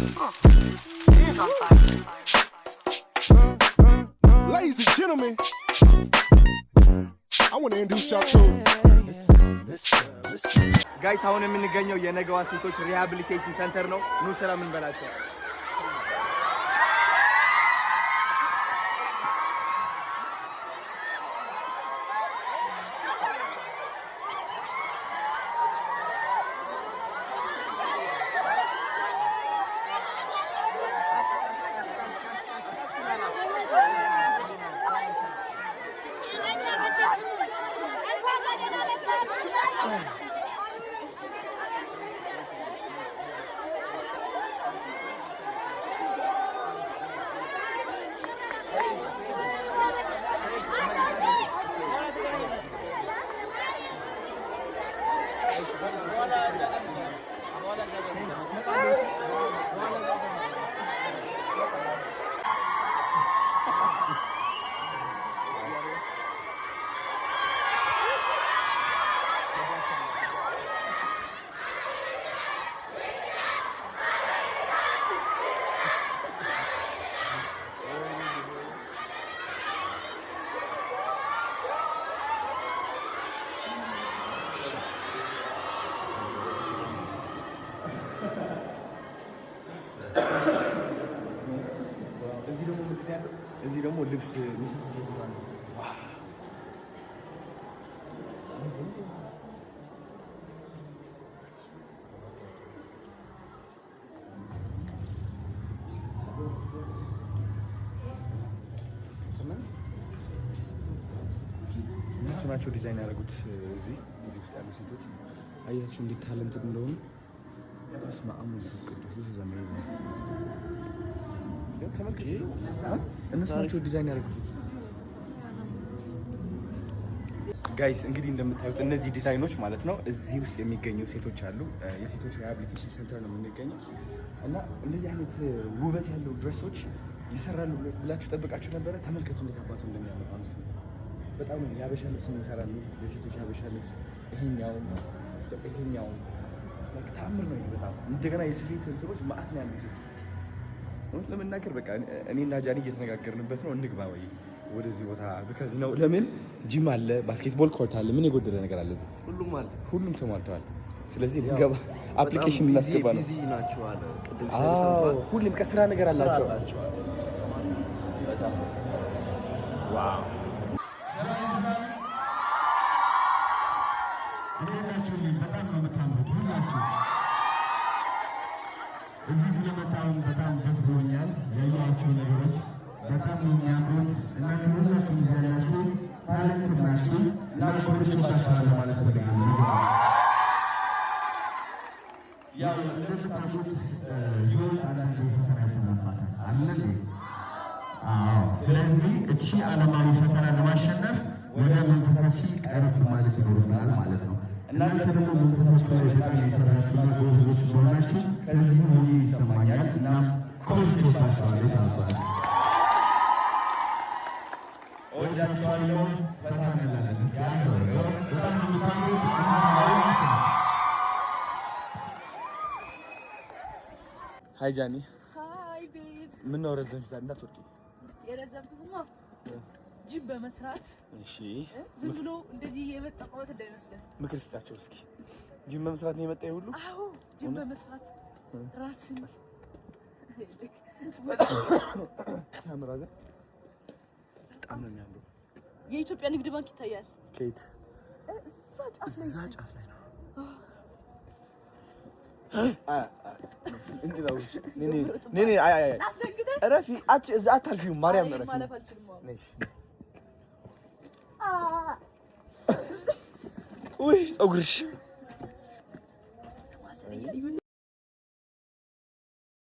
It is on fire. Ladies and gentlemen, I want to introduce y'all to guys. አሁን የምንገኘው የነገዋ ሴቶች ሪሃቢሊቴሽን ሴንተር ነው። ኑ ስራ ምን በላቸው። እዚህ ደግሞ ልብስ እነሱ ናቸው ዲዛይን ያደረጉት። እዚህ ውስጥ ያሉ ሴቶች አያችሁ እንዴት ታለንትድ እንደሆኑ። በስመ አብ ወመንፈስ ቅዱስ ዘመን እነሱ ናቸው ዲዛይን ያደረጉት። ጋይስ እንግዲህ እንደምታዩት እነዚህ ዲዛይኖች ማለት ነው እዚህ ውስጥ የሚገኙ ሴቶች አሉ። የሴቶች ሪሃቢሊቴሽን ሴንተር ነው የምንገኘው እና እንደዚህ አይነት ውበት ያለው ድሬሶች ይሰራሉ ብላችሁ ጠብቃችሁ ነበረ? ተመልከቱ እንዴት አባቱ እንደሚያምር ማለት ነው። በጣም የሀበሻ ልብስ ይሰራሉ። የሴቶች የሀበሻ ልብስ ይሄኛው ታምር ነው በጣም። እንደገና የስፌት እንትኖች ማአት ነው ያሉት። እውነት ለመናገር በቃ እኔና ጃኒ እየተነጋገርንበት ነው። እንግባ ወይ ወደዚህ ቦታ በከዚህ ነው። ለምን ጂም አለ፣ ባስኬትቦል ኮርት አለ። ምን የጎደለ ነገር አለ? እዚህ ሁሉም አለ፣ ሁሉም ተሟልተዋል። ስለዚህ ልንገባ አፕሊኬሽን እናስገባ ነው። ቢዚ ናቸው አለ ቅድም ስለሰምቷል። ሁሉም ከስራ ነገር አላቸው በጣም ዋው። በጣም ነው የምታምሩት ሁላችሁ። እዚህ ስለመጣሁም በጣም ደስ ብሎኛል። ያየኋቸው ነገሮች በጣም ነው የሚያምሩት። እናንተ ሁላችሁም እዚህ ያላችሁ ታለንት ናችሁ እና ኮርቾቻችኋል ማለት ፈልጋለሁ። ያው እንደምታውቁት ህይወት አንዳንድ ፈተና ይተናባታል አለ። ስለዚህ እቺ ዓለማዊ ፈተና ለማሸነፍ ወደ መንፈሳችን ቀረብ ማለት ይኖርብናል ማለት ነው። እናንተ ደግሞ መንፈሳችሁ ላይ በጣም የሰራችሁ ጎበዞች ስለሆናችሁ ከዚህ ሆኜ ይሰማኛል እና ኮርቾቻችኋለሁ ታባል ወዳችኋለሁ። ፈታ እንላለን። በጣም የምታምሩት ሃይ ጃኒ። ሃይ ቤብ። ምን ነው ረዘምሽ? እንዳትወርቂ። የረዘምኩማ ጂም በመስራት እሺ። ዝም ብሎ እንደዚህ የመጣቀውት እንዳይመስልህ። ምክር ስጣቸው እስኪ። ጂም በመስራት ነው የመጣ ይሁሉ? አዎ ጂም በመስራት ራስን ታምራዘ በጣም ነው የሚያምረው። የኢትዮጵያ ንግድ ባንክ ይታያል። ከየት? እዛ ጫፍ ላይ ነው። እንግዳው ነኔ አይ ረፊ አጭ እዛ አታልፊው ማርያም ረፊ ነሽ። ውይ ፀጉርሽ